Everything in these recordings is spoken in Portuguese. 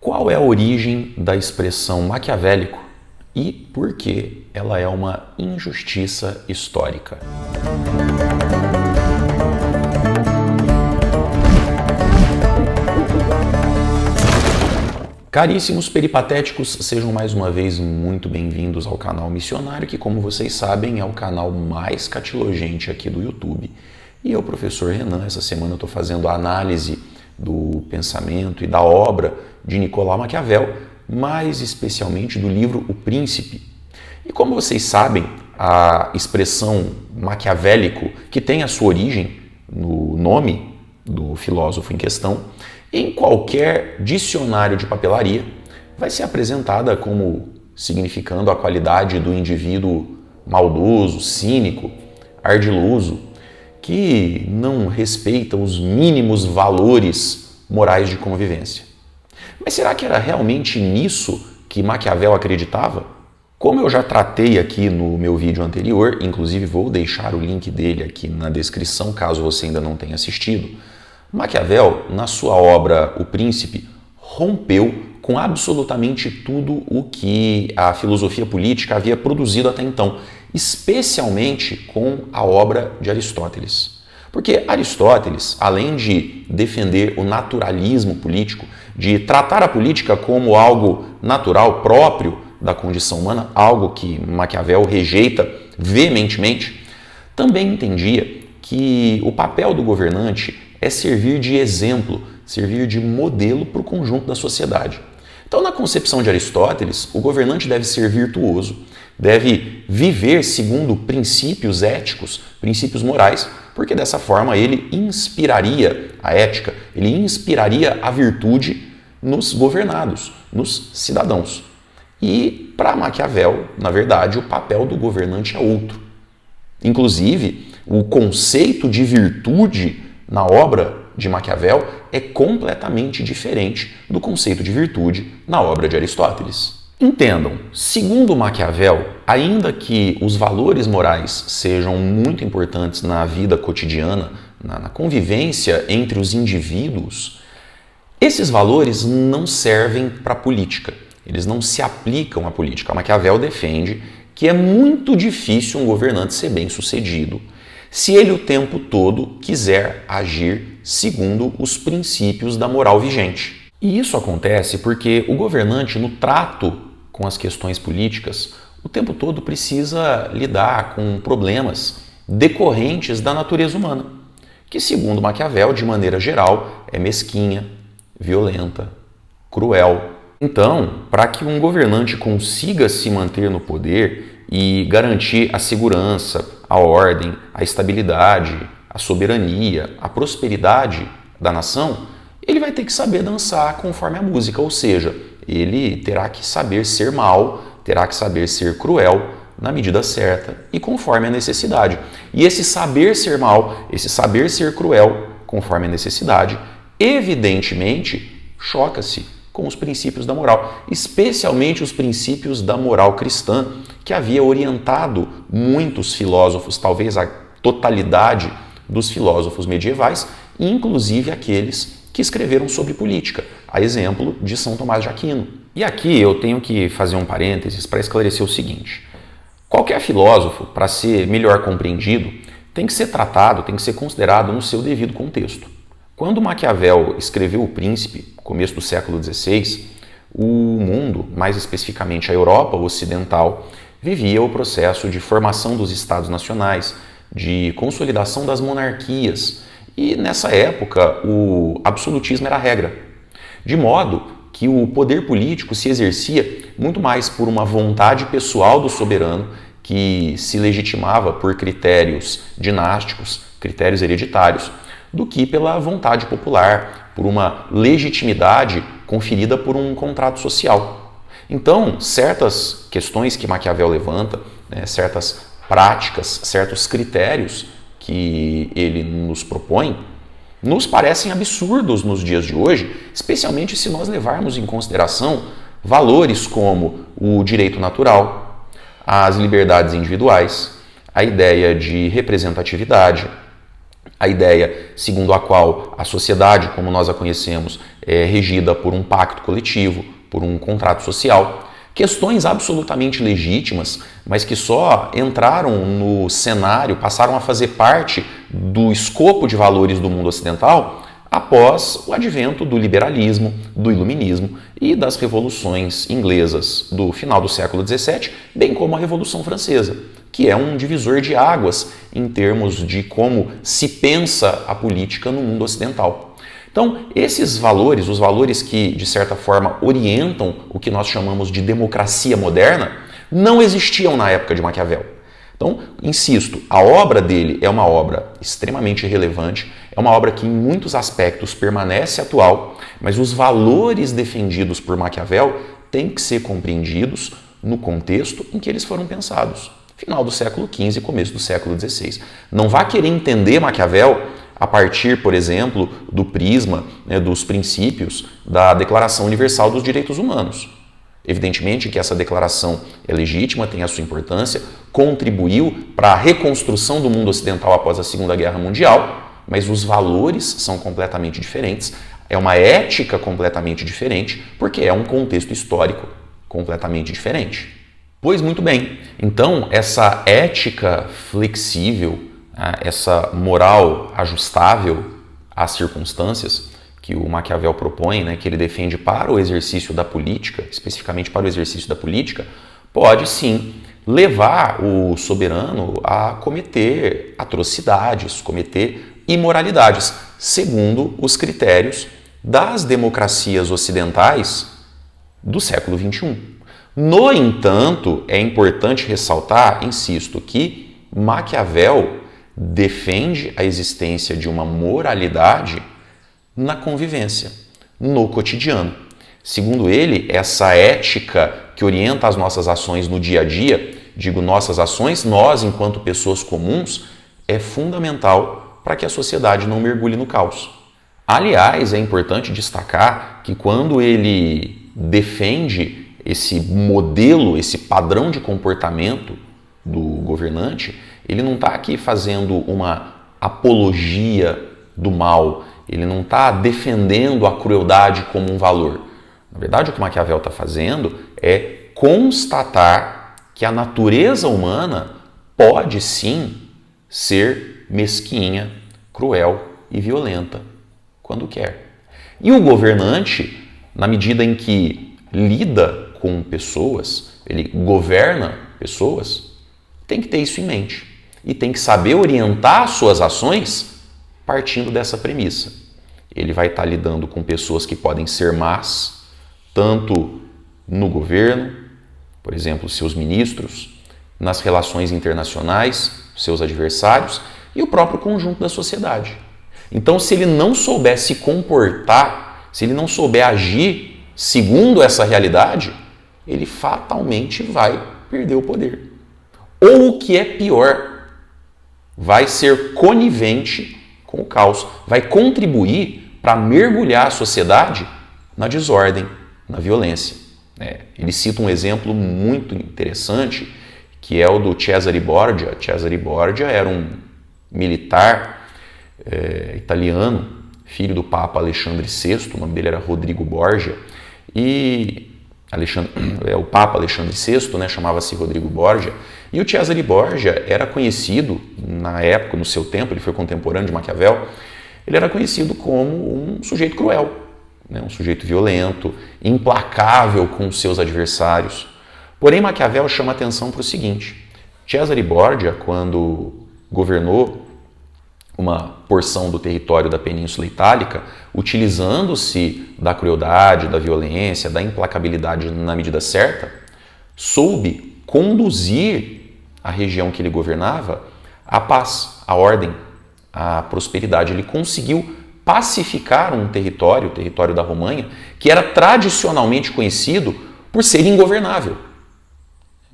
Qual é a origem da expressão maquiavélico e por que ela é uma injustiça histórica? Caríssimos peripatéticos, sejam mais uma vez muito bem-vindos ao canal Missionário, que, como vocês sabem, é o canal mais catilogente aqui do YouTube. E eu, professor Renan, essa semana eu estou fazendo a análise do pensamento e da obra de Nicolau Maquiavel, mais especialmente do livro O Príncipe. E como vocês sabem, a expressão maquiavélico, que tem a sua origem no nome do filósofo em questão, em qualquer dicionário de papelaria, vai ser apresentada como significando a qualidade do indivíduo maldoso, cínico, ardiloso, que não respeita os mínimos valores morais de convivência. Mas será que era realmente nisso que Maquiavel acreditava? Como eu já tratei aqui no meu vídeo anterior, inclusive vou deixar o link dele aqui na descrição, caso você ainda não tenha assistido, Maquiavel, na sua obra O Príncipe, rompeu com absolutamente tudo o que a filosofia política havia produzido até então, especialmente com a obra de Aristóteles. Porque Aristóteles, além de defender o naturalismo político, de tratar a política como algo natural, próprio da condição humana, algo que Maquiavel rejeita veementemente, também entendia que o papel do governante é servir de exemplo, servir de modelo para o conjunto da sociedade. Então, na concepção de Aristóteles, o governante deve ser virtuoso, deve viver segundo princípios éticos, princípios morais, porque dessa forma ele inspiraria a ética, ele inspiraria a virtude nos governados, nos cidadãos. E, para Maquiavel, na verdade, o papel do governante é outro. Inclusive, o conceito de virtude na obra de Maquiavel é completamente diferente do conceito de virtude na obra de Aristóteles. Entendam, segundo Maquiavel, ainda que os valores morais sejam muito importantes na vida cotidiana, na convivência entre os indivíduos, esses valores não servem para a política, eles não se aplicam à política. Maquiavel defende que é muito difícil um governante ser bem-sucedido se ele o tempo todo quiser agir segundo os princípios da moral vigente. E isso acontece porque o governante, no trato com as questões políticas, o tempo todo precisa lidar com problemas decorrentes da natureza humana, que, segundo Maquiavel, de maneira geral, é mesquinha, violenta, cruel. Então, para que um governante consiga se manter no poder e garantir a segurança, a ordem, a estabilidade, a soberania, a prosperidade da nação, ele vai ter que saber dançar conforme a música, ou seja, ele terá que saber ser mau, terá que saber ser cruel na medida certa e conforme a necessidade. E esse saber ser mau, esse saber ser cruel conforme a necessidade, evidentemente choca-se com os princípios da moral, especialmente os princípios da moral cristã, que havia orientado muitos filósofos, talvez a totalidade dos filósofos medievais, inclusive aqueles que escreveram sobre política, a exemplo de São Tomás de Aquino. E aqui eu tenho que fazer um parênteses para esclarecer o seguinte: qualquer filósofo, para ser melhor compreendido, tem que ser tratado, tem que ser considerado no seu devido contexto. Quando Maquiavel escreveu O Príncipe, começo do século XVI, o mundo, mais especificamente a Europa ocidental, vivia o processo de formação dos estados nacionais, de consolidação das monarquias, e nessa época o absolutismo era a regra, de modo que o poder político se exercia muito mais por uma vontade pessoal do soberano, que se legitimava por critérios dinásticos, critérios hereditários, do que pela vontade popular, por uma legitimidade conferida por um contrato social. Então, certas questões que Maquiavel levanta, certas práticas, certos critérios que ele nos propõe, nos parecem absurdos nos dias de hoje, especialmente se nós levarmos em consideração valores como o direito natural, as liberdades individuais, a ideia de representatividade, A ideia segundo a qual a sociedade, como nós a conhecemos, é regida por um pacto coletivo, por um contrato social. Questões absolutamente legítimas, mas que só entraram no cenário, passaram a fazer parte do escopo de valores do mundo ocidental após o advento do liberalismo, do iluminismo e das revoluções inglesas do final do século XVII, bem como a Revolução Francesa, que é um divisor de águas em termos de como se pensa a política no mundo ocidental. Então, esses valores, os valores que, de certa forma, orientam o que nós chamamos de democracia moderna, não existiam na época de Maquiavel. Então, insisto, a obra dele é uma obra extremamente relevante, é uma obra que em muitos aspectos permanece atual, mas os valores defendidos por Maquiavel têm que ser compreendidos no contexto em que eles foram pensados. Final do século XV e começo do século XVI. Não vá querer entender Maquiavel a partir, por exemplo, do prisma, dos princípios da Declaração Universal dos Direitos Humanos. Evidentemente que essa declaração é legítima, tem a sua importância, contribuiu para a reconstrução do mundo ocidental após a Segunda Guerra Mundial, mas os valores são completamente diferentes, é uma ética completamente diferente, porque é um contexto histórico completamente diferente. Pois muito bem, então essa ética flexível, essa moral ajustável às circunstâncias que o Maquiavel propõe, que ele defende para o exercício da política, especificamente para o exercício da política, pode sim levar o soberano a cometer atrocidades, cometer imoralidades, segundo os critérios das democracias ocidentais do século XXI. No entanto, é importante ressaltar, insisto, que Maquiavel defende a existência de uma moralidade na convivência, no cotidiano. Segundo ele, essa ética que orienta as nossas ações no dia a dia, digo nossas ações, nós enquanto pessoas comuns, é fundamental para que a sociedade não mergulhe no caos. Aliás, é importante destacar que quando ele defende esse modelo, esse padrão de comportamento do governante, ele não está aqui fazendo uma apologia do mal, ele não está defendendo a crueldade como um valor. Na verdade, o que Maquiavel está fazendo é constatar que a natureza humana pode sim ser mesquinha, cruel e violenta quando quer. E o governante, na medida em que lida com pessoas, ele governa pessoas, tem que ter isso em mente e tem que saber orientar suas ações partindo dessa premissa. Ele vai estar lidando com pessoas que podem ser más, tanto no governo, por exemplo, seus ministros, nas relações internacionais, seus adversários e o próprio conjunto da sociedade. Então, se ele não souber se comportar, se ele não souber agir segundo essa realidade, ele fatalmente vai perder o poder. Ou o que é pior, vai ser conivente com o caos, vai contribuir para mergulhar a sociedade na desordem, na violência. Ele cita um exemplo muito interessante, que é o do Cesare Borgia. Cesare Borgia era um militar italiano, filho do Papa Alexandre VI, o nome dele era Rodrigo Borgia, e o Papa Alexandre VI, chamava-se Rodrigo Borgia, e o Cesare Borgia era conhecido, na época, no seu tempo, ele foi contemporâneo de Maquiavel, ele era conhecido como um sujeito cruel, um sujeito violento, implacável com seus adversários. Porém, Maquiavel chama atenção para o seguinte: Cesare Borgia, quando governou uma porção do território da Península Itálica, utilizando-se da crueldade, da violência, da implacabilidade na medida certa, soube conduzir a região que ele governava à paz, à ordem, à prosperidade. Ele conseguiu pacificar um território, o território da Romanha, que era tradicionalmente conhecido por ser ingovernável.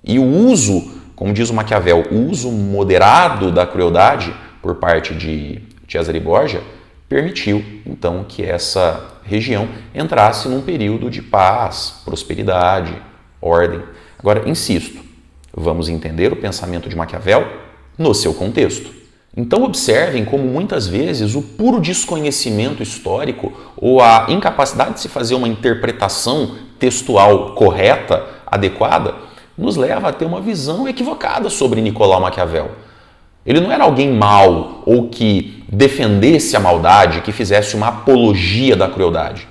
E o uso, como diz o Maquiavel, o uso moderado da crueldade por parte de Cesare Borgia permitiu, então, que essa região entrasse num período de paz, prosperidade, ordem. Agora, insisto, vamos entender o pensamento de Maquiavel no seu contexto. Então observem como muitas vezes o puro desconhecimento histórico ou a incapacidade de se fazer uma interpretação textual correta, adequada, nos leva a ter uma visão equivocada sobre Nicolau Maquiavel. Ele não era alguém mau ou que defendesse a maldade, que fizesse uma apologia da crueldade.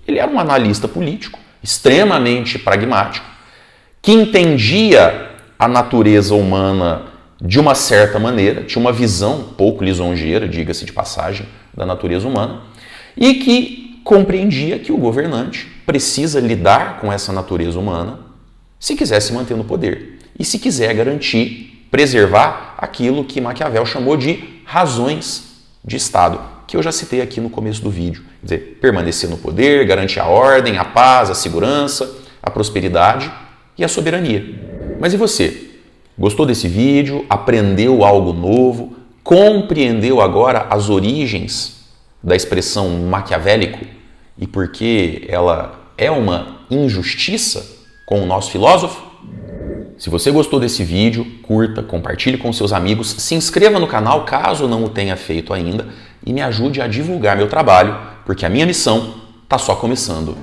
Ele era um analista político, extremamente pragmático, que entendia a natureza humana de uma certa maneira, tinha uma visão pouco lisonjeira, diga-se de passagem, da natureza humana, e que compreendia que o governante precisa lidar com essa natureza humana se quiser se manter no poder e se quiser garantir, preservar aquilo que Maquiavel chamou de razões de Estado, que eu já citei aqui no começo do vídeo. Quer dizer, permanecer no poder, garantir a ordem, a paz, a segurança, a prosperidade e a soberania. Mas e você? Gostou desse vídeo? Aprendeu algo novo? Compreendeu agora as origens da expressão maquiavélico e por que ela é uma injustiça com o nosso filósofo? Se você gostou desse vídeo, curta, compartilhe com seus amigos, se inscreva no canal caso não o tenha feito ainda e me ajude a divulgar meu trabalho, porque a minha missão está só começando.